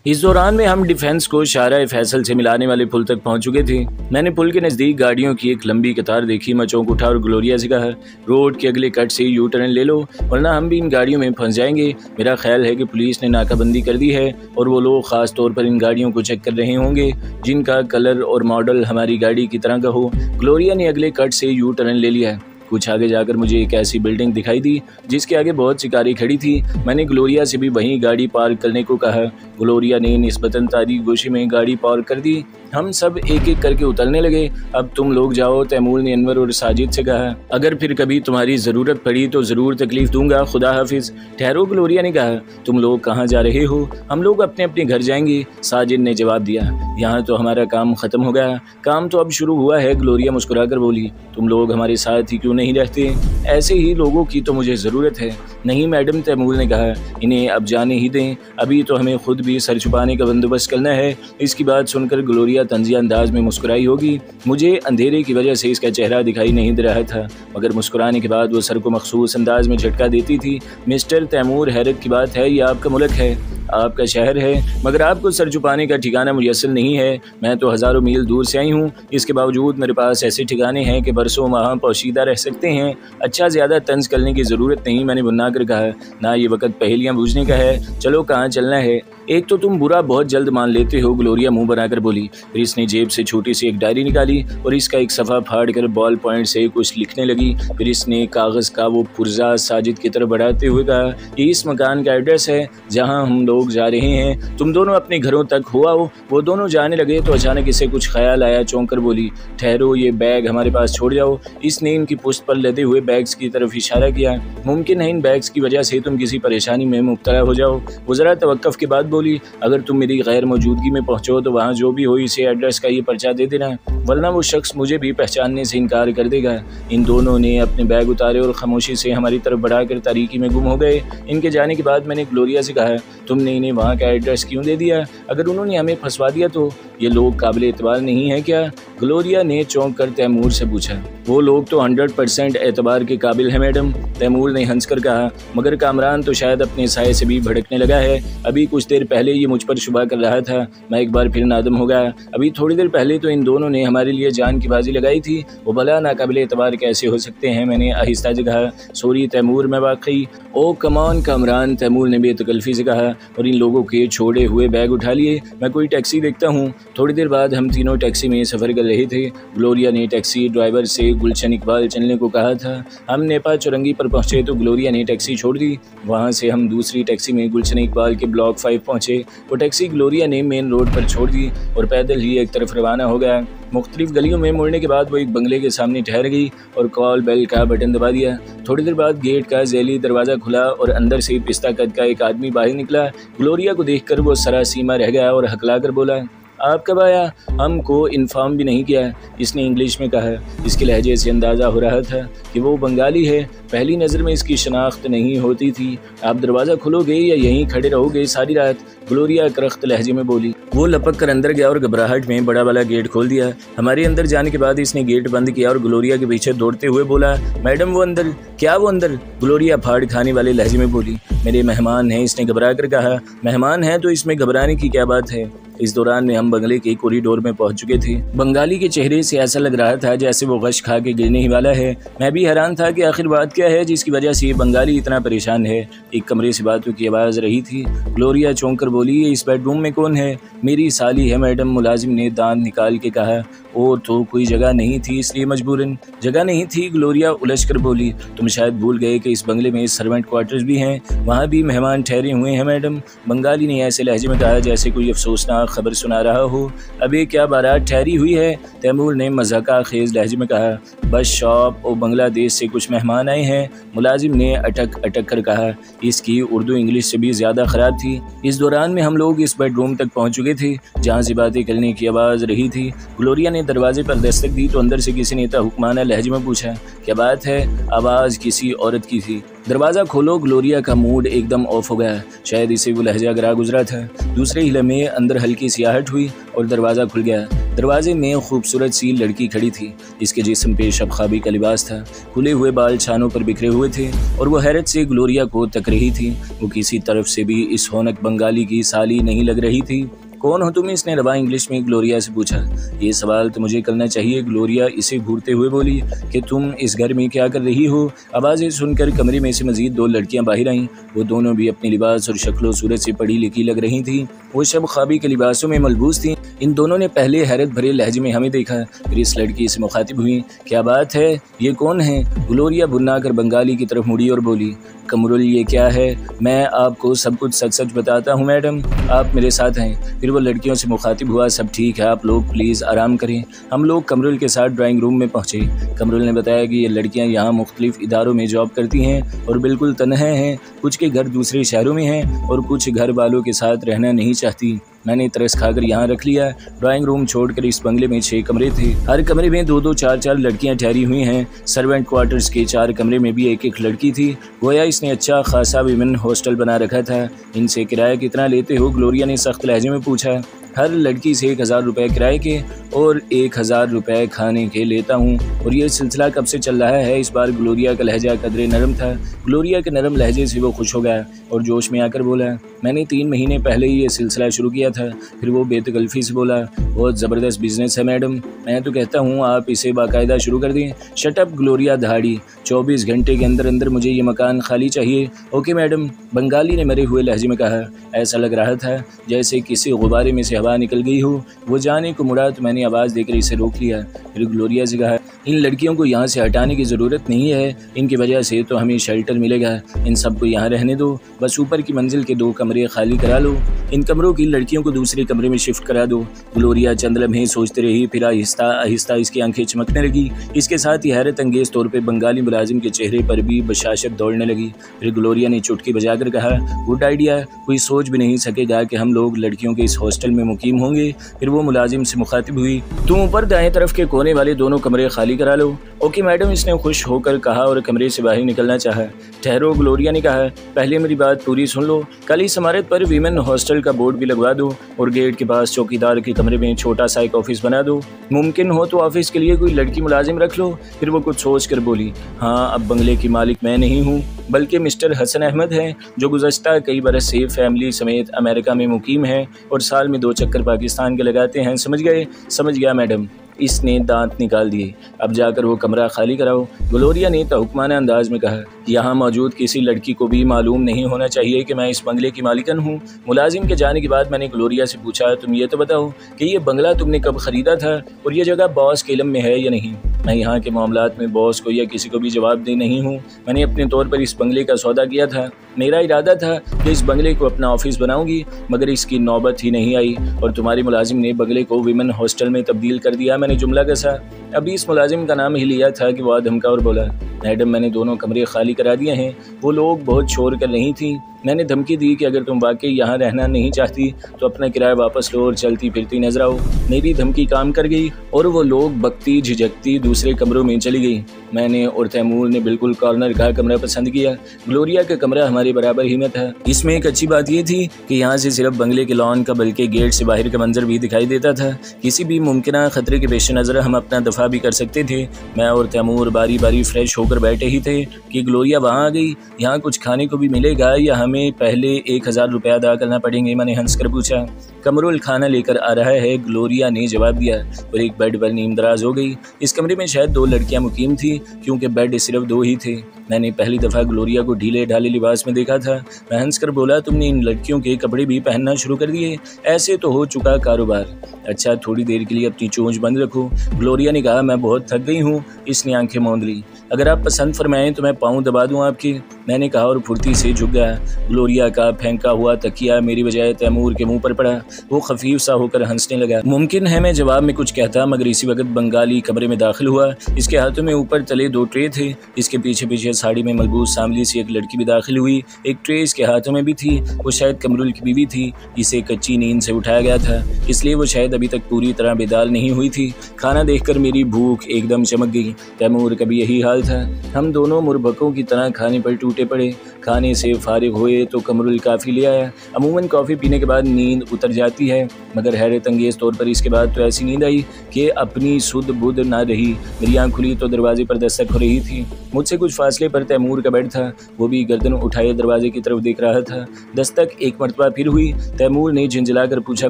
इस दौरान में हम डिफेंस को शाहराह फैसल से मिलाने वाले पुल तक पहुंच चुके थे। मैंने पुल के नज़दीक गाड़ियों की एक लंबी कतार देखी। मैं चौंक उठा और ग्लोरिया से कहा, रोड के अगले कट से यू टर्न ले लो वरना हम भी इन गाड़ियों में फंस जाएंगे। मेरा ख्याल है कि पुलिस ने नाकाबंदी कर दी है और वो लोग ख़ास तौर पर इन गाड़ियों को चेक कर रहे होंगे जिनका कलर और मॉडल हमारी गाड़ी की तरह का हो। ग्लोरिया ने अगले कट से यू टर्न ले लिया। कुछ आगे जाकर मुझे एक ऐसी बिल्डिंग दिखाई दी जिसके आगे बहुत सी कारें खड़ी थी। मैंने ग्लोरिया से भी वहीं गाड़ी पार्क करने को कहा। ग्लोरिया ने निस्बतन तारीख गोशी में गाड़ी पार्क कर दी। हम सब एक एक करके उतरने लगे। अब तुम लोग जाओ, तैमूर ने अनवर और साजिद से कहा। अगर फिर कभी तुम्हारी ज़रूरत पड़ी तो ज़रूर तकलीफ़ दूंगा। खुदा हाफिज़। ठहरो, ग्लोरिया ने कहा। तुम लोग कहाँ जा रहे हो? हम लोग अपने अपने घर जाएंगे, साजिद ने जवाब दिया। यहाँ तो हमारा काम ख़त्म हो गया, काम तो अब शुरू हुआ है, ग्लोरिया मुस्कुरा कर बोली। तुम लोग हमारे साथ ही क्यों नहीं रहते? ऐसे ही लोगों की तो मुझे ज़रूरत है। नहीं मैडम, तैमूर ने कहा, इन्हें अब जाने ही दें, अभी तो हमें खुद भी सर छुपाने का बंदोबस्त करना है। इसकी बात सुनकर ग्लोरिया तंजिया अंदाज में मुस्कुराई होगी। मुझे अंधेरे की वजह से इसका चेहरा दिखाई नहीं दे रहा था, मगर मुस्कुराने के बाद वो सर को मखसूस अंदाज में झटका देती थी। मिस्टर तैमूर, हैरत की बात है, ये आपका मुल्क है, आपका शहर है, मगर आपको सर छुपाने का ठिकाना मुयस्सर नहीं है। मैं तो हज़ारों मील दूर से आई हूँ, इसके बावजूद मेरे पास ऐसे ठिकाने हैं कि बरसों वहाँ पोशीदा रह सकते हैं। अच्छा, ज़्यादा तंज करने की ज़रूरत नहीं, मैंने बुन्ना कर कहा। ना ये वक्त पहेलियाँ बूझने का है, चलो कहाँ चलना है? एक तो तुम बुरा बहुत जल्द मान लेते हो, ग्लोरिया मुंह बनाकर बोली। फिर इसने जेब से छोटी सी एक डायरी निकाली और इसका एक सफ़ा फाड़ कर बॉल पॉइंट से कुछ लिखने लगी। फिर इसने कागज़ का वो पुर्जा साजिद की तरफ बढ़ाते हुए कहा, ये इस मकान का एड्रेस है जहाँ हम लोग जा रहे हैं, तुम दोनों अपने घरों तक हो आओ। वो दोनों जाने लगे तो अचानक इसे कुछ ख्याल आया। चौंक कर बोली, ठहरो, ये बैग हमारे पास छोड़ जाओ। इसने इनकी पुश्त पर लदे हुए बैग्स की तरफ इशारा किया। मुमकिन है इन बैग्स की वजह से तुम किसी परेशानी में मुब्तला हो जाओ। वो ज़रा तवक्कुफ़ के बाद बोली, अगर तुम मेरी गैर मौजूदगी में पहुँचो तो वहाँ जो भी हो इसे एड्रेस का ये पर्चा दे देना, वरना वो शख्स मुझे भी पहचानने से इनकार कर देगा। इन दोनों ने अपने बैग उतारे और खामोशी से हमारी तरफ बढ़ाकर तारीकी में गुम हो गए। इनके जाने के बाद मैंने ग्लोरिया से कहा, तुमने इन्हें वहाँ का एड्रेस क्यों दे दिया? अगर उन्होंने हमें फंसवा दिया तो? ये लोग काबिल एतबार नहीं है क्या? ग्लोरिया ने चौंक कर तैमूर से पूछा। वो लोग तो 100% एतबार के काबिल है मैडम, तैमूर ने हंसकर कहा, मगर कामरान तो शायद अपने साये से भी भड़कने लगा है। अभी कुछ देर पहले ये मुझ पर शुबा कर रहा था, मैं एक बार फिर नादम हो गया। अभी थोड़ी देर पहले तो इन दोनों ने हमारे लिए जान की बाजी लगाई थी, वो भला नाकाबिल एतबार कैसे हो सकते हैं? मैंने आहिस्ता से कहा। सॉरी तैमूर, मैं वाकई। ओ कमान कामरान, तैमूर ने बेतकल्फ़ी से कहा और इन लोगों के छोड़े हुए बैग उठा लिए। मैं कोई टैक्सी देखता हूँ। थोड़ी देर बाद हम तीनों टैक्सी में सफ़र कर रहे थे। ग्लोरिया ने टैक्सी ड्राइवर से गुलशन इकबाल चलने को कहा था। हम नेपा चौरंगी पर पहुँचे तो ग्लोरिया ने टैक्सी छोड़ दी। वहाँ से हम दूसरी टैक्सी में गुलशन इकबाल के ब्लॉक 5 पहुँचे। वो टैक्सी ग्लोरिया ने मेन रोड पर छोड़ दी और पैदल ही एक तरफ रवाना हो गया। मुख्तलिफ गलियों में मुड़ने के बाद वो एक बंगले के सामने ठहर गई और कॉल बेल का बटन दबा दिया। थोड़ी देर बाद गेट का जैली दरवाज़ा खुला और अंदर से पिस्ता कद का एक आदमी बाहर निकला। ग्लोरिया को देखकर वो सरासीमा रह गया और हकला कर बोला, आप कब आया? हमको इन्फॉर्म भी नहीं किया, इसने इंग्लिश में कहा। इसके लहजे से अंदाज़ा हो रहा था कि वो बंगाली है। पहली नज़र में इसकी शनाख्त नहीं होती थी। आप दरवाज़ा खोलोगे या यहीं खड़े रहोगे सारी रात? ग्लोरिया करख्त लहजे में बोली। वो लपक कर अंदर गया और घबराहट में बड़ा वाला गेट खोल दिया। हमारे अंदर जाने के बाद इसने गेट बंद किया और ग्लोरिया के पीछे दौड़ते हुए बोला, मैडम वो अंदर। क्या वो अंदर? ग्लोरिया फाड़ खाने वाले लहजे में बोली। मेरे मेहमान हैं, इसने घबरा कर कहा। मेहमान हैं तो इसमें घबराने की क्या बात है? इस दौरान में हम बंगले के कॉरिडोर में पहुंच चुके थे। बंगाली के चेहरे से ऐसा लग रहा था जैसे वो गश खा के गिरने ही वाला है। मैं भी हैरान था कि आखिर बात क्या है जिसकी वजह से ये बंगाली इतना परेशान है। एक कमरे से बातों की आवाज़ रही थी। ग्लोरिया चौंक कर बोली, इस बेडरूम में कौन है? मेरी साली है मैडम, मुलाजिम ने दांत निकाल के कहा। और तो कोई जगह नहीं थी इसलिए मजबूरन। जगह नहीं थी, ग्लोरिया उलझ कर बोली। तुम शायद भूल गए कि इस बंगले में सर्वेंट क्वार्टर्स भी हैं, वहाँ भी मेहमान ठहरे हुए हैं मैडम। बंगाली ने ऐसे लहजे में कहा जैसे कोई अफसोसनाक खबर सुना रहा हो। अबे क्या बारात ठहरी हुई है? तैमूर ने मजाका खेज लहजे में कहा। बस शॉप और बांग्लादेश से कुछ मेहमान आए हैं, मुलाजिम ने अटक अटक कर कहा। इसकी उर्दू इंग्लिश से भी ज़्यादा ख़राब थी। इस दौरान में हम लोग इस बेडरूम तक पहुँच चुके थे जहाँ से बातें करने की आवाज़ रही थी। ग्लोरिया ने दरवाजे पर दस्तक दी तो अंदर से किसी ने हुक्माना लहजे में पूछा, क्या बात है? आवाज़ किसी औरत की थी। दरवाज़ा खोलो। ग्लोरिया का मूड एकदम ऑफ हो गया। शायद इसे वो लहजा गरा गुजरा था। दूसरे ही लम्हे अंदर हल्की सियाहट हुई और दरवाज़ा खुल गया। दरवाजे में खूबसूरत सी लड़की खड़ी थी। इसके जिस्म पे शबखाबी का लिबास था। खुले हुए बाल छानों पर बिखरे हुए थे और वो हैरत से ग्लोरिया को तक रही थी। वो किसी तरफ से भी इस होनक बंगाली की साली नहीं लग रही थी। कौन हो तुम? इसने रवा इंग्लिश में ग्लोरिया से पूछा। ये सवाल तो मुझे करना चाहिए, ग्लोरिया इसे घूरते हुए बोली, कि तुम इस घर में क्या कर रही हो? आवाज़ें सुनकर कमरे में से मजीद 2 लड़कियां बाहर आईं। वो दोनों भी अपने लिबास और शक्लो सूरत से पढ़ी लिखी लग रही थीं। वो शब ख्वाबी के लिबासों में मलबूस थीं। इन दोनों ने पहले हैरत भरे लहजे में हमें देखा, फिर इस लड़की से मुखातिब हुई। क्या बात है, ये कौन है? ग्लोरिया भुन्ना कर बंगाली की तरफ मुड़ी और बोली, कमरुल ये क्या है? मैं आपको सब कुछ सच सच बताता हूँ मैडम, आप मेरे साथ हैं। फिर वो लड़कियों से मुखातिब हुआ, सब ठीक है, आप लोग प्लीज़ आराम करें। हम लोग कमरुल के साथ ड्राइंग रूम में पहुँचे। कमरुल ने बताया कि ये लड़कियाँ यहाँ मुख्तलिफ इदारों में जॉब करती हैं और बिल्कुल तन्हा हैं। कुछ के घर दूसरे शहरों में हैं और कुछ घर वालों के साथ रहना नहीं चाहती। मैंने तरस खाकर यहाँ रख लिया। ड्राइंग रूम छोड़कर इस बंगले में 6 कमरे थे। हर कमरे में 2-2, 4-4 लड़कियाँ ठहरी हुई हैं। सर्वेंट क्वार्टर्स के 4 कमरे में भी 1-1 लड़की थी। गोया इसने अच्छा खासा विमेन हॉस्टल बना रखा था। इनसे किराया कितना लेते हो? ग्लोरिया ने सख्त लहजे में पूछा। हर लड़की से 1000 रुपये किराए के और 1000 रुपये खाने के लेता हूँ। और ये सिलसिला कब से चल रहा है? इस बार ग्लोरिया का लहजा कदरे नरम था। ग्लोरिया के नरम लहजे से वो खुश हो गया और जोश में आकर बोला, मैंने 3 महीने पहले ही ये सिलसिला शुरू किया था। फिर वो बेतकल्फ़ी से बोला, बहुत ज़बरदस्त बिजनेस है मैडम, मैं तो कहता हूँ आप इसे बाकायदा शुरू कर दें। शटअप ग्लोरिया दहाड़ी, 24 घंटे के अंदर अंदर मुझे ये मकान खाली चाहिए। ओके मैडम, बंगाली ने मरे हुए लहजे में कहा। ऐसा लग रहा था जैसे किसी गुब्बारे में से हवा निकल गई हो। वो जाने को मुड़ा तो मैंने आवाज़ देकर इसे रोक लिया। फिर ग्लोरिया से कहा, इन लड़कियों को यहाँ से हटाने की ज़रूरत नहीं है, इनकी वजह से तो हमें शेल्टर मिलेगा। इन सबको यहाँ रहने दो, बस ऊपर की मंजिल के 2 कमरे खाली करा लो। इन कमरों की लड़कियों को दूसरे कमरे में शिफ्ट करा दो। ग्लोरिया चंद लम्हे सोचते रही, फिर आहिस्ता आहिस्ता इसकी आंखें चमकने लगी। इसके साथ ही हैरत अंगेज़ तौर पर बंगाली मुलाजिम के चेहरे पर भी बशाशत दौड़ने लगी। फिर ग्लोरिया ने चुटकी बजाकर कहा, गुड आइडिया, कोई सोच भी नहीं सकेगा कि हम लोग लड़कियों के इस हॉस्टल में मुकीम होंगे। फिर वो मुलाजिम से मुखातिब हुई, तुम ऊपर दाएं तरफ के कोने वाले 2 कमरे खाली करा लो। ओके मैडम, इसने खुश होकर कहा और कमरे से बाहर निकलना चाहा। ठहरो, ग्लोरिया ने कहा, पहले मेरी बात पूरी सुन लो। कल इस इमारत पर वीमेन हॉस्टल का बोर्ड भी लगवा दो और गेट के पास चौकीदार के कमरे में छोटा सा एक ऑफिस बना दो। मुमकिन हो तो ऑफिस के लिए कोई लड़की मुलाजिम रख लो। फिर वो कुछ सोच कर बोली, हाँ, अब बंगले की मालिक मैं नहीं हूँ बल्कि मिस्टर हसन अहमद हैं, जो गुज़श्ता कई बरस से फैमिली समेत अमेरिका में मुकीम हैं और साल में 2 चक्कर पाकिस्तान के लगाते हैं। समझ गए? समझ गया मैडम, इसने दांत निकाल दिए। अब जाकर वो कमरा खाली कराओ। ग्लोरिया ने तहुक्माना अंदाज में कहा, यहाँ मौजूद किसी लड़की को भी मालूम नहीं होना चाहिए कि मैं इस बंगले की मालिकन हूँ। मुलाजिम के जाने के बाद मैंने ग्लोरिया से पूछा, तुम ये तो बताओ कि ये बंगला तुमने कब ख़रीदा था और ये जगह बॉस के इल्म में है या नहीं? मैं यहाँ के मामलात में बॉस को या किसी को भी जवाबदेह नहीं हूँ। मैंने अपने तौर पर इस बंगले का सौदा किया था। मेरा इरादा था कि इस बंगले को अपना ऑफिस बनाऊंगी, मगर इसकी नौबत ही नहीं आई और तुम्हारे मुलाजिम ने बंगले को विमेन हॉस्टल में तब्दील कर दिया। मैंने जुमला कसा। अभी इस मुलाजिम का नाम ही लिया था कि वह धमका और बोला, मैडम मैंने 2 कमरे खाली करा दिए हैं। वो लोग बहुत शोर कर रही थी। मैंने धमकी दी कि अगर तुम वाकई यहाँ रहना नहीं चाहती तो अपना किराया वापस लो और चलती फिरती नजर आओ। मेरी धमकी काम कर गई और वो लोग बकती झिझकती दूसरे कमरों में चली गई। मैंने और तैमूर ने बिल्कुल कॉर्नर का कमरा पसंद किया। ग्लोरिया का कमरा हमारे बराबर ही में था। इसमें एक अच्छी बात यह थी कि यहाँ से सिर्फ बंगले के लॉन का बल्कि गेट से बाहर का मंजर भी दिखाई देता था। किसी भी मुमकिन खतरे के पेश नज़र हम अपना दफा भी कर सकते थे। मैं और तैमूर बारी बारी फ्रेश होकर बैठे ही थे कि ग्लोरिया वहाँ आ गई। यहाँ कुछ खाने को भी मिलेगा या हमें पहले 1000 रुपये अदा करना पड़ेंगे? मैंने हंसकर पूछा। कमरुल खाना लेकर आ रहा है, ग्लोरिया ने जवाब दिया और एक बेड पर नींद दराज हो गई। इस कमरे में शायद 2 लड़कियां मुकीम थी क्योंकि बेड सिर्फ 2 ही थे। मैंने पहली दफ़ा ग्लोरिया को ढीले ढाले लिबास में देखा था। मैं हंसकर बोला, तुमने इन लड़कियों के कपड़े भी पहनना शुरू कर दिए? ऐसे तो हो चुका कारोबार। अच्छा, थोड़ी देर के लिए अपनी चोंच बंद रखो। ग्लोरिया ने कहा, मैं बहुत थक गई हूँ। इसने आंखें मूंद ली। अगर आप पसंद फरमाएं तो मैं पाँव दबा दूँ आपके, मैंने कहा और फुर्ती से झुक गया। ग्लोरिया का फेंका हुआ तकिया मेरी बजाय तैमूर के मुंह पर पड़ा। वो खफीफ सा होकर हंसने लगा। मुमकिन है मैं जवाब में कुछ कहता, मगर इसी वक्त बंगाली कमरे में दाखिल हुआ। इसके हाथों में ऊपर तले 2 ट्रे थे। इसके पीछे पीछे साड़ी में मलबूस सांवली सी एक लड़की भी दाखिल हुई। एक ट्रे इसके हाथों में भी थी। वो शायद कमरुल की बीवी थी। इसे कच्ची नींद से उठाया गया था, इसलिए वो शायद अभी तक पूरी तरह बेदाल नहीं हुई थी। खाना देखकर मेरी भूख एकदम चमक गई। तैमूर का भी यही हाल था। हम दोनों मुरबकों की तरह खाने पर टूटे टूटे पड़े। खाने से फारिग हुए तो कमरुल काफ़ी ले आया। अमूमन कॉफ़ी पीने के बाद नींद उतर जाती है, मगर हैरत अंगेज़ तौर पर इसके बाद तो ऐसी नींद आई कि अपनी सुध बुध ना रही। मेरी आँख खुली तो दरवाजे पर दस्तक हो रही थी। मुझसे कुछ फासले पर तैमूर का बेड था, वो भी गर्दन उठाए दरवाजे की तरफ देख रहा था। दस्तक एक मरतबा फिर हुई। तैमूर ने झिंझला कर पूछा,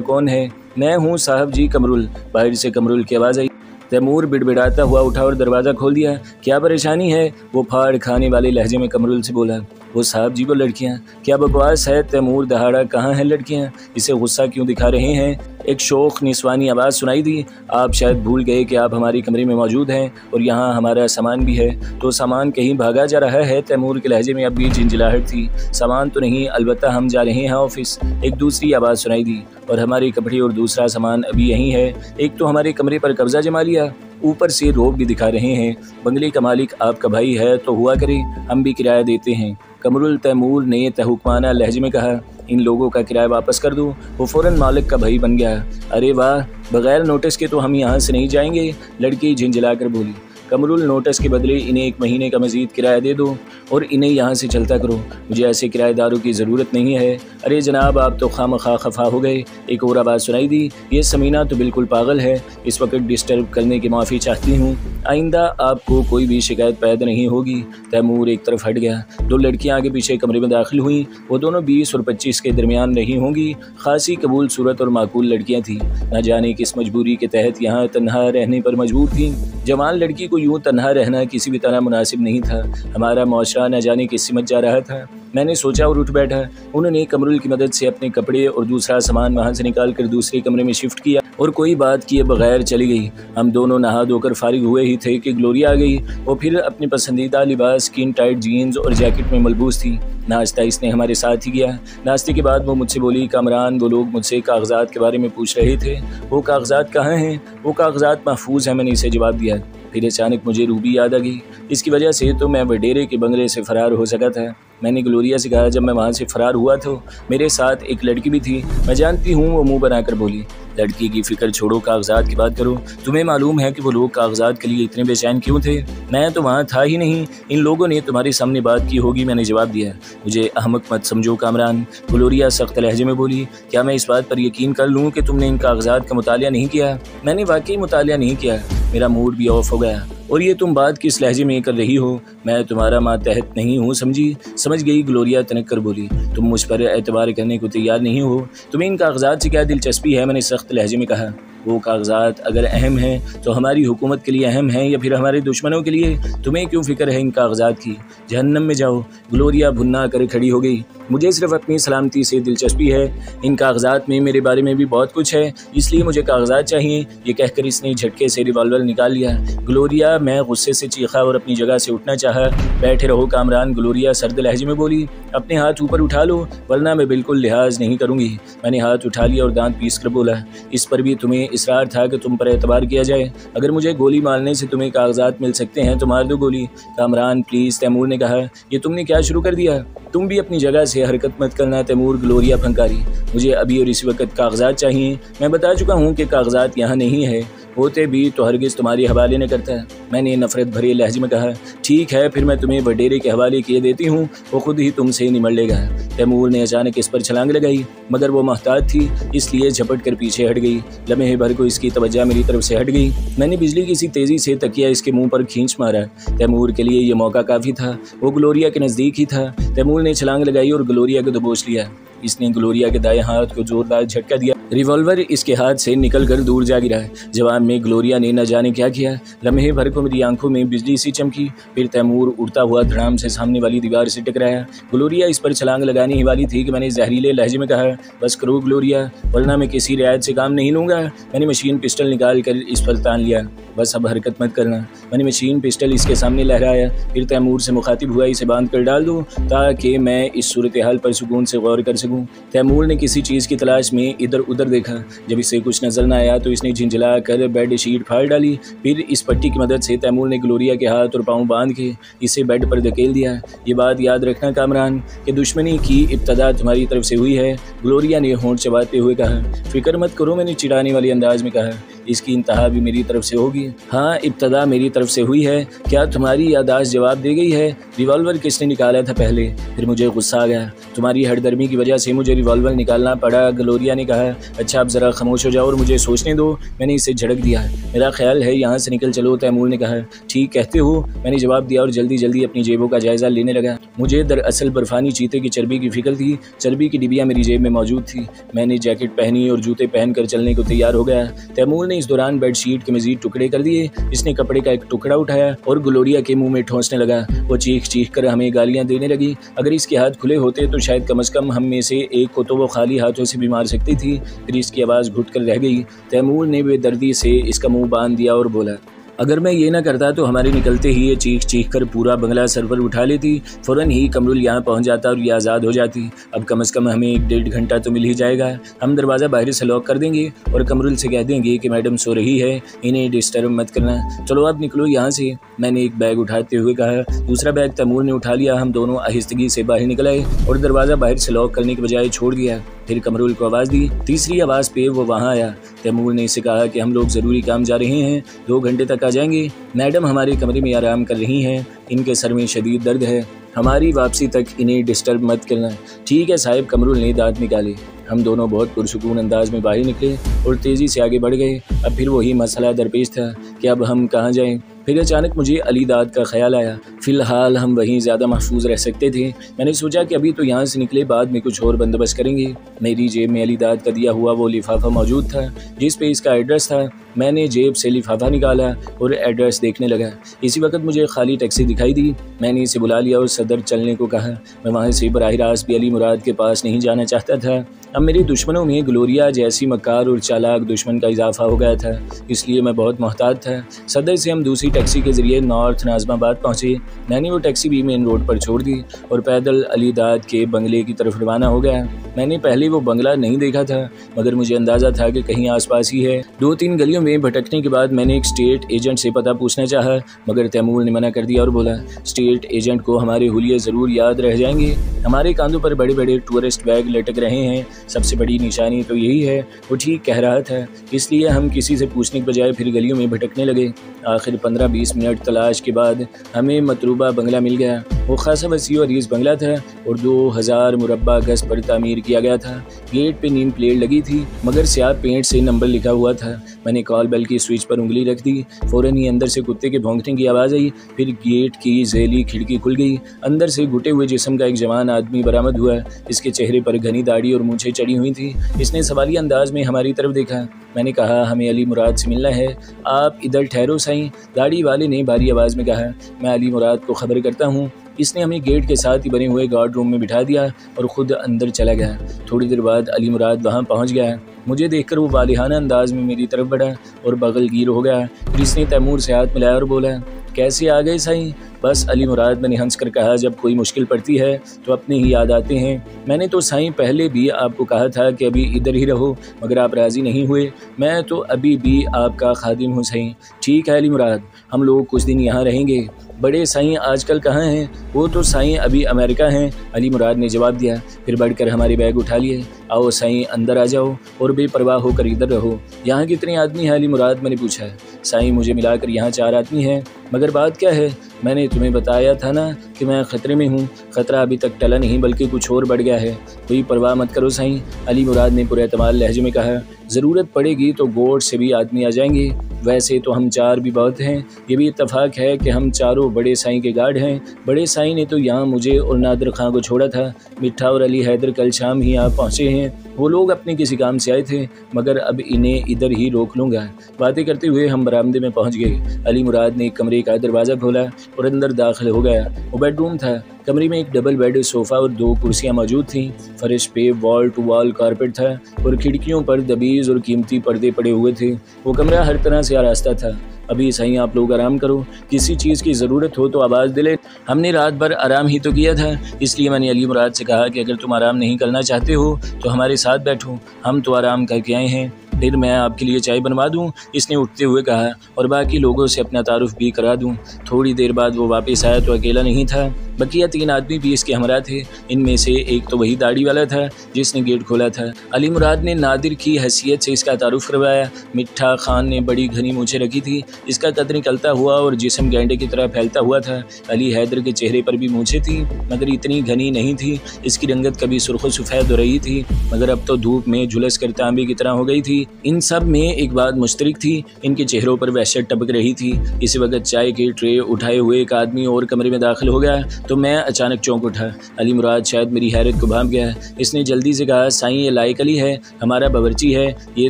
कौन है? मैं हूँ साहब जी, कमरुल। बाहर से कमरुल की आवाज़ आई। तैमूर बिड़बिड़ाता हुआ उठा और दरवाज़ा खोल दिया। क्या परेशानी है? वो फाड़ खाने वाले लहजे में कमरुल से बोला। वो साहब जी, वो लड़कियाँ। क्या बकवास है तैमूर दहाड़ा, कहाँ हैं लड़कियाँ? इसे गुस्सा क्यों दिखा रहे हैं? एक शोख निस्वानी आवाज़ सुनाई दी। आप शायद भूल गए कि आप हमारे कमरे में मौजूद हैं और यहाँ हमारा सामान भी है। तो सामान कहीं भागा जा रहा है? तैमूर के लहजे में अब भी झिंझलाहट थी। सामान तो नहीं, अलबत्ता हम जा रहे हैं ऑफिस। एक दूसरी आवाज़ सुनाई दी। और हमारे कपड़े और दूसरा सामान अभी यहीं है। एक तो हमारे कमरे पर कब्जा जमा लिया, ऊपर से रोब भी दिखा रहे हैं। बंगले का मालिक आपका भाई है तो हुआ करे, हम भी किराया देते हैं। कमरुल तैमूर ने तहुकमाना लहजे में कहा। इन लोगों का किराया वापस कर दूं? वो फ़ौरन मालिक का भाई बन गया। अरे वाह, बगैर नोटिस के तो हम यहाँ से नहीं जाएंगे, लड़की झिंझला कर बोली। कमरुल, नोटिस के बदले इन्हें 1 महीने का मज़ीद किराया दे दो और इन्हें यहाँ से चलता करो। मुझे ऐसे किराएदारों की ज़रूरत नहीं है। अरे जनाब, आप तो खामखा खफा हो गए। एक और आवाज़ सुनाई दी। ये समीना तो बिल्कुल पागल है। इस वक्त डिस्टर्ब करने की माफ़ी चाहती हूँ। आइंदा आपको कोई भी शिकायत पैदा नहीं होगी। तैमूर एक तरफ हट गया। 2 लड़कियाँ आगे पीछे कमरे में दाखिल हुईं। वो दोनों 20 और 25 के दरमियान रही होंगी। खासी कबूल सूरत और माकूल लड़कियाँ थीं। न जाने किस मजबूरी के तहत यहाँ तन्हा रहने पर मजबूर थीं। जवान लड़की को यूँ तन्हा रहना किसी भी तरह मुनासिब नहीं था। हमारा माशरा न जाने किस सिमत जा रहा था। मैंने सोचा और उठ बैठा। उन्होंने कमरुल की मदद से अपने कपड़े और दूसरा सामान वहाँ से निकाल कर दूसरे कमरे में शिफ्ट किया और कोई बात किए बगैर चली गई। हम दोनों नहा धोकर फारिग हुए ही थे कि ग्लोरिया आ गई। वो फिर अपने पसंदीदा लिबास स्किन टाइट जीन्स और जैकेट में मलबूस थी। नाश्ता इसने हमारे साथ ही किया। नाश्ते के बाद वो मुझसे बोली, कामरान, वो लोग मुझसे कागजात के बारे में पूछ रहे थे। वो कागजात कहाँ हैं? वो कागजात महफूज हैं, मैंने इसे जवाब दिया। फिर अचानक मुझे रूबी याद आ गई। इसकी वजह से तो मैं वडेरे के बंगले से फ़रार हो सका था। मैंने ग्लोरिया से कहा, जब मैं वहाँ से फ़रार हुआ तो मेरे साथ एक लड़की भी थी। मैं जानती हूँ, वो मुंह बनाकर बोली। लड़की की फ़िक्र छोड़ो, कागजात की बात करो। तुम्हें मालूम है कि वो लोग कागजात के लिए इतने बेचैन क्यों थे? मैं तो वहाँ था ही नहीं। इन लोगों ने तुम्हारे सामने बात की होगी, मैंने जवाब दिया। मुझे अहमक मत समझो कामरान, ग्लोरिया सख्त लहजे में बोली। क्या मैं इस बात पर यकीन कर लूँ कि तुमने इन कागजात का मुतालिया नहीं किया? मैंने वाकई मुतालिया नहीं किया। मेरा मूड भी ऑफ हो गया। और ये तुम बात किस लहजे में कर रही हो? मैं तुम्हारा मातहत नहीं हूँ, समझी? समझ गई, ग्लोरिया तनक कर बोली। तुम मुझ पर एतबार करने को तैयार नहीं हो। तुम्हें इन कागजात से क्या दिलचस्पी है? मैंने सख्त लहजे में कहा। वो कागजात अगर अहम हैं तो हमारी हुकूमत के लिए अहम हैं या फिर हमारे दुश्मनों के लिए? तुम्हें क्यों फ़िक्र है इन कागजात की? जहन्नम में जाओ। ग्लोरिया भुन्ना कर खड़ी हो गई। मुझे सिर्फ अपनी सलामती से दिलचस्पी है। इन कागजात में मेरे बारे में भी बहुत कुछ है, इसलिए मुझे कागजात चाहिए। ये कहकर इसने झटके से रिवॉल्वर निकाल लिया। ग्लोरिया, मैं गुस्से से चीखा और अपनी जगह से उठना चाहा। बैठे रहो कामरान, ग्लोरिया सर्द लहजे में बोली। अपने हाथ ऊपर उठा लो, वरना मैं बिल्कुल लिहाज नहीं करूँगी। मैंने हाथ उठा लिया और दांत पीस कर बोला, इस पर भी तुम्हें इसरार था कि तुम पर एतबार किया जाए। अगर मुझे गोली मारने से तुम्हें कागजात मिल सकते हैं तो मार दो गोली। कामरान प्लीज़, तैमूर ने कहा। ये तुमने क्या शुरू कर दिया? तुम भी अपनी जगह से हरकत मत करना तैमूर, ग्लोरिया फंकारी। मुझे अभी और इसी वक्त कागजात चाहिए। मैं बता चुका हूँ कि कागजात यहाँ नहीं है। होते भी तो हरगिज़ तुम्हारे हवाले न करता। मैंने नफ़रत भरे लहजे में कहा। ठीक है, फिर मैं तुम्हें वडेरे के हवाले किए देती हूँ, वो खुद ही तुमसे निमड़ लेगा। तैमूर ने अचानक इस पर छलांग लगाई, मगर वो मोहताज थी, इसलिए झपट कर पीछे हट गई। लम्हे भर को इसकी तवज्जो मेरी तरफ से हट गई। मैंने बिजली की सी तेज़ी से तकिया इसके मुंह पर खींच मारा। तैमूर के लिए ये मौका काफ़ी था। वो ग्लोरिया के नज़दीक ही था। तैमूर ने छलांग लगाई और ग्लोरिया को दबोच लिया। इसने ग्लोरिया के दाएं हाथ को जोरदार झटका दिया। रिवॉल्वर इसके हाथ से निकलकर दूर जा गिरा। जवाब में ग्लोरिया ने न जाने क्या किया। लम्हे भर को मेरी आंखों में बिजली सी चमकी। फिर तैमूर उड़ता हुआ धड़ाम से सामने वाली दीवार से टकराया। ग्लोरिया इस पर छलांग लगाने ही वाली थी कि मैंने जहरीले लहजे में कहा, बस करो ग्लोरिया, वरना मैं किसी रियायत से काम नहीं लूँगा। मैंने मशीन पिस्टल निकाल कर इस पर तान लिया। बस अब हरकत मत करना। मैंने मशीन पिस्टल इसके सामने लहराया। फिर तैमूर से मुखातिब हुआ, इसे बांध कर डाल दो ताकि मैं इस सूरत हाल पर सुकून से गौर कर सकूँ। तैमूर ने किसी चीज़ की तलाश में इधर उधर देखा। जब इसे कुछ नजर न आया तो इसने झिंझला कर बेड शीट फाड़ डाली। फिर इस पट्टी की मदद से तैमूर ने ग्लोरिया के हाथ और पाँव बांध के इसे बेड पर धकेल दिया। ये बात याद रखना कामरान कि दुश्मनी की इब्तदा तुम्हारी तरफ से हुई है। ग्लोरिया ने होंठ चबाते हुए कहा। फिक्र मत करो, मैंने चिढ़ाने वाले अंदाज में कहा। इसकी इंतहा भी मेरी तरफ से होगी। हाँ, इब्तदा मेरी तरफ से हुई है। क्या तुम्हारी याददाश्त जवाब दे गई है? रिवॉल्वर किसने निकाला था पहले? फिर मुझे गुस्सा आ गया। तुम्हारी हरदर्मी की वजह से मुझे रिवॉल्वर निकालना पड़ा। ग्लोरिया ने कहा। अच्छा, अब जरा खामोश हो जाओ और मुझे सोचने दो। मैंने इसे झड़क दिया। मेरा ख्याल है यहाँ से निकल चलो। तैमूर ने कहा। ठीक कहते हो, मैंने जवाब दिया और जल्दी जल्दी अपनी जेबों का जायजा लेने लगा। मुझे दरअसल बर्फानी चीते की चर्बी की फिक्र थी। चर्बी की डिबिया मेरी जेब में मौजूद थी। मैंने जैकेट पहनी और जूते पहनकर चलने को तैयार हो गया। तैमूर ने इस दौरान बेडशीट के मजीद टुकड़े कर दिए। इसने कपड़े का एक टुकड़ा उठाया और ग्लोरिया के मुंह में ठोंसने लगा। वो चीख चीख कर हमें गालियां देने लगी। अगर इसके हाथ खुले होते तो शायद कम से कम हम में से एक को तो वो खाली हाथों से भी मार सकती थी। फिर इसकी आवाज़ घुट कर रह गई। तैमूर ने बेदर्दी से इसका मुंह बांध दिया और बोला, अगर मैं ये ना करता तो हमारे निकलते ही ये चीख चीख कर पूरा बंगला सर पर उठा लेती। फ़ौरन ही कमरुल यहाँ पहुँच जाता और ये आज़ाद हो जाती। अब कम से कम हमें 1-1.5 घंटा तो मिल ही जाएगा। हम दरवाज़ा बाहर से लॉक कर देंगे और कमरुल से कह देंगे कि मैडम सो रही है, इन्हें डिस्टर्ब मत करना। चलो अब निकलो यहाँ से। मैंने एक बैग उठाते हुए कहा। दूसरा बैग तैमूर ने उठा लिया। हम दोनों आहिस्तगी से बाहर निकल आए और दरवाज़ा बाहर से लॉक करने के बजाय छोड़ दिया। फिर कमरुल को आवाज़ दी। तीसरी आवाज़ पे वो वहाँ आया। तैमूर ने इसे कहा कि हम लोग ज़रूरी काम जा रहे हैं, 2 घंटे तक आ जाएंगे। मैडम हमारे कमरे में आराम कर रही हैं, इनके सर में शदीद दर्द है। हमारी वापसी तक इन्हें डिस्टर्ब मत करना। ठीक है साहिब, कमरुल ने दांत निकाले। हम दोनों बहुत पुरसुकून अंदाज में बाहर निकले और तेज़ी से आगे बढ़ गए। अब फिर वही मसला दरपेश था कि अब हम कहाँ जाएं। फिर अचानक मुझे अली दाद का ख्याल आया। फ़िलहाल हम वहीं ज़्यादा महफूज रह सकते थे। मैंने सोचा कि अभी तो यहाँ से निकले, बाद में कुछ और बंदोबस्त करेंगे। मेरी जेब में अली दाद का दिया हुआ वो लिफाफा मौजूद था जिस पे इसका एड्रेस था। मैंने जेब से लिफाफा निकाला और एड्रेस देखने लगा। इसी वक्त मुझे खाली टैक्सी दिखाई दी। मैंने इसे बुला लिया और सदर चलने को कहा। मैं वहाँ से बराह रास्त भी अली मुराद के पास नहीं जाना चाहता था। अब मेरे दुश्मनों में ग्लोरिया जैसी मक्कार और चालाक दुश्मन का इजाफा हो गया था, इसलिए मैं बहुत मोहतात था। सदर से हम दूसरी टैक्सी के ज़रिए नॉर्थ नाज़माबाद पहुँचे। मैंने वो टैक्सी भी मेन रोड पर छोड़ दी और पैदल अली दाद के बंगले की तरफ रवाना हो गया। मैंने पहले वो बंगला नहीं देखा था, मगर मुझे अंदाज़ा था कि कहीं आसपास ही है। 2-3 गलियों में भटकने के बाद मैंने एक स्टेट एजेंट से पता पूछना चाहा, मगर तैमूर ने मना कर दिया और बोला, स्टेट एजेंट को हमारे हुलिये ज़रूर याद रह जाएंगे। हमारे कांधों पर बड़े बड़े टूरिस्ट बैग लटक रहे हैं। सबसे बड़ी निशानी तो यही है। वो ठीक कह रहा था, इसलिए हम किसी से पूछने के बजाय फिर गलियों में भटकने लगे। आखिर 15-20 मिनट तलाश के बाद हमें मतलूबा बंगला मिल गया। वो खासा वसी और अरीज़ बंगला था और 2000 मुरब्बा गज पर तामीर किया गया था। गेट पे नेम प्लेट लगी थी, मगर स्याह पेंट से नंबर लिखा हुआ था। मैंने कॉल बेल की स्विच पर उंगली रख दी। फ़ौरन ही अंदर से कुत्ते के भौंकने की आवाज़ आई। फिर गेट की ज़ैली खिड़की खुल गई। अंदर से घुटे हुए जिस्म का एक जवान आदमी बरामद हुआ। इसके चेहरे पर घनी दाढ़ी और मूंछें चढ़ी हुई थी। इसने सवालिया अंदाज में हमारी तरफ देखा। मैंने कहा, हमें अली मुराद से मिलना है, आप इधर ठहरो साईं। दाढ़ी वाले ने भारी आवाज़ में कहा, मैं अली मुराद को खबर करता हूँ। इसने हमें गेट के साथ ही बने हुए गार्ड रूम में बिठा दिया और ख़ुद अंदर चला गया। थोड़ी देर बाद अली मुराद वहाँ पहुँच गया। मुझे देखकर वो वालिहाना अंदाज में मेरी तरफ बढ़ा और बगलगीर हो गया। फिर इसने तैमूर से हाथ मिलाया और बोला, कैसे आ गए साईं? बस अली मुराद, मैंने हंस कर कहा, जब कोई मुश्किल पड़ती है तो अपने ही याद आते हैं। मैंने तो साईं पहले भी आपको कहा था कि अभी इधर ही रहो, मगर आप राज़ी नहीं हुए। मैं तो अभी भी आपका खादिम हूँ साईं। ठीक है अली मुराद, हम लोग कुछ दिन यहाँ रहेंगे। बड़े साईं आजकल कहाँ हैं? वो तो साईं अभी अमेरिका हैं, अली मुराद ने जवाब दिया। फिर बढ़कर हमारे बैग उठा लिए। आओ साईं, अंदर आ जाओ और बेपरवाह होकर इधर रहो। यहाँ कितने आदमी हैं अली मुराद? मैंने पूछा। साईं, मुझे मिलाकर यहाँ 4 आदमी हैं। मगर बात क्या है? मैंने तुम्हें बताया था ना कि मैं ख़तरे में हूँ। ख़तरा अभी तक टला नहीं, बल्कि कुछ और बढ़ गया है। कोई परवाह मत करो साईं, अली मुराद ने पुरे एतमाद लहजे में कहा। ज़रूरत पड़ेगी तो गोड से भी आदमी आ जाएंगे। वैसे तो हम 4 भी बहुत हैं। ये भी इत्तफाक है कि हम चारों बड़े साईं के गार्ड हैं। बड़े साईं ने तो यहाँ मुझे और नादिर खां को छोड़ा था। मिठा और अली हैदर कल शाम ही यहाँ पहुँचे हैं। वो लोग अपने किसी काम से आए थे, मगर अब इन्हें इधर ही रोक लूँगा। बातें करते हुए हम बरामदे में पहुँच गए। अली मुराद ने एक कमरे का दरवाज़ा खोला और अंदर दाखिल हो गया। वो बेडरूम था। कमरे में एक डबल बेड, सोफ़ा और 2 कुर्सियाँ मौजूद थीं। फर्श पे वॉल टू वॉल कारपेट था और खिड़कियों पर दबीज़ और कीमती पर्दे पड़े हुए थे। वो कमरा हर तरह से आरास्ता था। अभी साईं आप लोग आराम करो, किसी चीज़ की ज़रूरत हो तो आवाज़ दिले। हमने रात भर आराम ही तो किया था, इसलिए मैंने अली मुराद से कहा कि अगर तुम आराम नहीं करना चाहते हो तो हमारे साथ बैठो, हम तो आराम करके आए हैं। फिर मैं आपके लिए चाय बनवा दूं, इसने उठते हुए कहा, और बाकी लोगों से अपना तारुफ भी करा दूं। थोड़ी देर बाद वो वापस आया तो अकेला नहीं था। बकिया 3 आदमी भी इसके हमरा थे। इनमें से एक तो वही दाढ़ी वाला था जिसने गेट खोला था। अली मुराद ने नादिर की हैसियत से इसका तारुफ करवाया। मिठा खान ने बड़ी घनी मूछें रखी थी, इसका कद निकलता हुआ और जिस्म गेंडे की तरह फैलता हुआ था। अली हैदर के चेहरे पर भी मूछें थी, मगर इतनी घनी नहीं थी। इसकी रंगत कभी सुर्ख सफ़ेद हो रही थी, मगर अब तो धूप में झुलस कर तांबे की तरह हो गई थी। इन सब में एक बात मुश्तरक थी, इनके चेहरों पर वहशत टपक रही थी। इसी वक्त चाय की ट्रे उठाए हुए एक आदमी और कमरे में दाखिल हो गया तो मैं अचानक चौंक उठा। अली मुराद शायद मेरी हैरत को भांप गया। इसने जल्दी से कहा, साईं ये लायक अली है, हमारा बावर्ची है। ये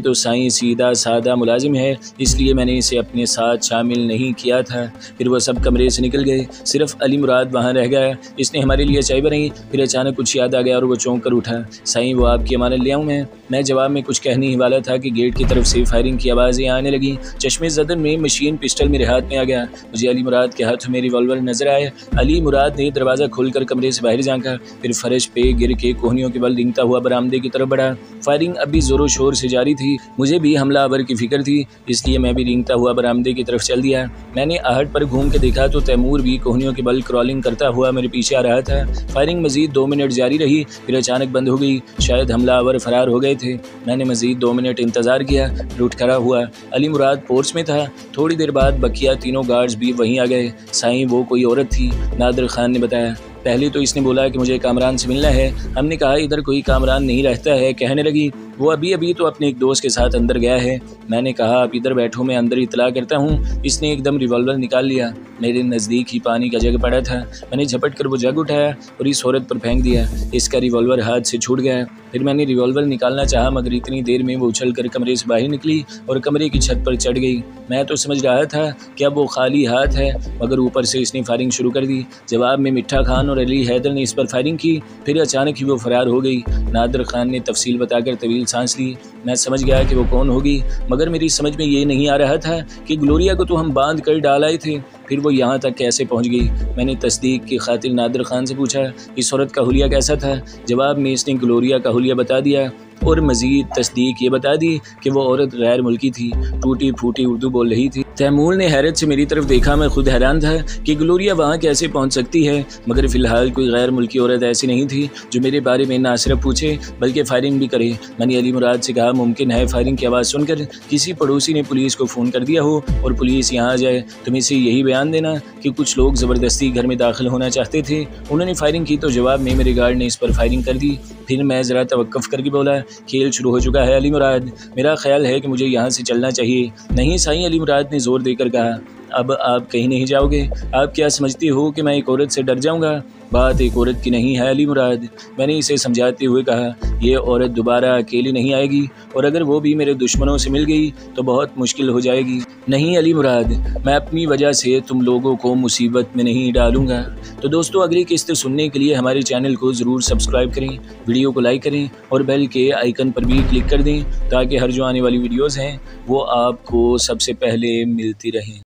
तो साईं सीधा सादा मुलाजिम है, इसलिए मैंने इसे अपने साथ शामिल नहीं किया था। फिर वो सब कमरे से निकल गए, सिर्फ अली मुराद वहाँ रह गया। इसने हमारे लिए चाय बनाई। फिर अचानक कुछ याद आ गया और वो चौंक कर उठा। साईं वो आपकी अमानत ले आऊँ मैं जवाब में कुछ कहने ही वाला था कि गेट की तरफ से फायरिंग की आवाज़ें आने लगी। चश्मे ज़दन में मशीन पिस्टल मेरे हाथ में आ गया। मुझे अली मुराद के हाथ में रिवॉल्वर नजर आया। अली मुराद ने दरवाज़ा खोलकर कमरे से बाहर झांका, फिर फर्श पे गिर के कोहनियों के बल रेंगता हुआ बरामदे की तरफ बढ़ा। फायरिंग अभी जोरों शोर से जारी थी। मुझे भी हमलावर की फिक्र थी, इसलिए मैं भी रेंगता हुआ बरामदे की तरफ चल दिया। मैंने आहट पर घूम के देखा तो तैमूर भी कोहनियों के बल क्रॉलिंग करता हुआ मेरे पीछे आ रहा था। फायरिंग मजीद 2 मिनट जारी रही, फिर अचानक बंद हो गई। शायद हमलावर फरार हो गए थे। मैंने मजीद 2 मिनट इंतज़ार किया, फिर उठ खड़ा हुआ। अली मुराद पोर्च में था। थोड़ी देर बाद बकिया तीनों गार्ड्स भी वहीं आ गए। साईं वो कोई औरत थी, नादिर खान ने बताया। पहले तो इसने बोला कि मुझे कामरान से मिलना है। हमने कहा इधर कोई कामरान नहीं रहता है। कहने लगी वो अभी तो अपने एक दोस्त के साथ अंदर गया है। मैंने कहा आप इधर बैठो, मैं अंदर इतला करता हूँ। इसने एकदम रिवॉल्वर निकाल लिया। मेरे नज़दीक ही पानी का जग पड़ा था। मैंने झपट कर वो जग उठाया और इस औरत पर फेंक दिया। इसका रिवॉल्वर हाथ से छूट गया। फिर मैंने रिवॉल्वर निकालना चाहा, मगर इतनी देर में वो उछल कर कमरे से बाहर निकली और कमरे की छत पर चढ़ गई। मैं तो समझ रहा था कि अब वो खाली हाथ है, मगर ऊपर से इसने फायरिंग शुरू कर दी। जवाब में मिठा खान और अली हैदर ने इस पर फायरिंग की। फिर अचानक ही वो फरार हो गई। नादिर खान ने तफसील बताकर तवील सांस ली। मैं समझ गया कि वो कौन होगी, मगर मेरी समझ में ये नहीं आ रहा था कि ग्लोरिया को तो हम बांध कर डाल आए थे, फिर वो यहाँ तक कैसे पहुँच गई। मैंने तस्दीक की खातिर नादिर खान से पूछा इस औरत का हुलिया कैसा था। जवाब में इसने ग्लोरिया का हुलिया बता दिया और मज़ीद तस्दीक ये बता दी कि वो औरत गैर मुल्की थी, टूटी फूटी उर्दू बोल रही थी। तैमूर ने हैरत से मेरी तरफ देखा। मैं खुद हैरान था कि ग्लोरिया वहाँ कैसे पहुँच सकती है, मगर फ़िलहाल कोई गैर मुल्की औरत ऐसी नहीं थी जो मेरे बारे में ना सिर्फ पूछे बल्कि फायरिंग भी करे। मैंने अली मुराद से कहा मुमकिन है फायरिंग की आवाज़ सुनकर किसी पड़ोसी ने पुलिस को फ़ोन कर दिया हो और पुलिस यहाँ आ जाए। तुम इसे यही बयान देना कि कुछ लोग ज़बरदस्ती घर में दाखिल होना चाहते थे, उन्होंने फायरिंग की तो जवाब में मेरे गार्ड ने इस पर फायरिंग कर दी। फिर मैं ज़रा तवक्कुफ़ करके बोला खेल शुरू हो चुका है अली मुराद, मेरा ख्याल है कि मुझे यहाँ से चलना चाहिए। नहीं साईं, अली मुराद ने ज़ोर देकर कहा, अब आप कहीं नहीं जाओगे। आप क्या समझती हो कि मैं एक औरत से डर जाऊँगा? बात एक औरत की नहीं है अली मुराद। मैंने इसे समझाते हुए कहा ये औरत दोबारा अकेली नहीं आएगी, और अगर वो भी मेरे दुश्मनों से मिल गई तो बहुत मुश्किल हो जाएगी। नहीं अली मुराद, मैं अपनी वजह से तुम लोगों को मुसीबत में नहीं डालूंगा। तो दोस्तों, अगली किस्त सुनने के लिए हमारे चैनल को ज़रूर सब्सक्राइब करें, वीडियो को लाइक करें और बेल के आइकन पर भी क्लिक कर दें ताकि हर जो आने वाली वीडियोज़ हैं वो आपको सबसे पहले मिलती रहें।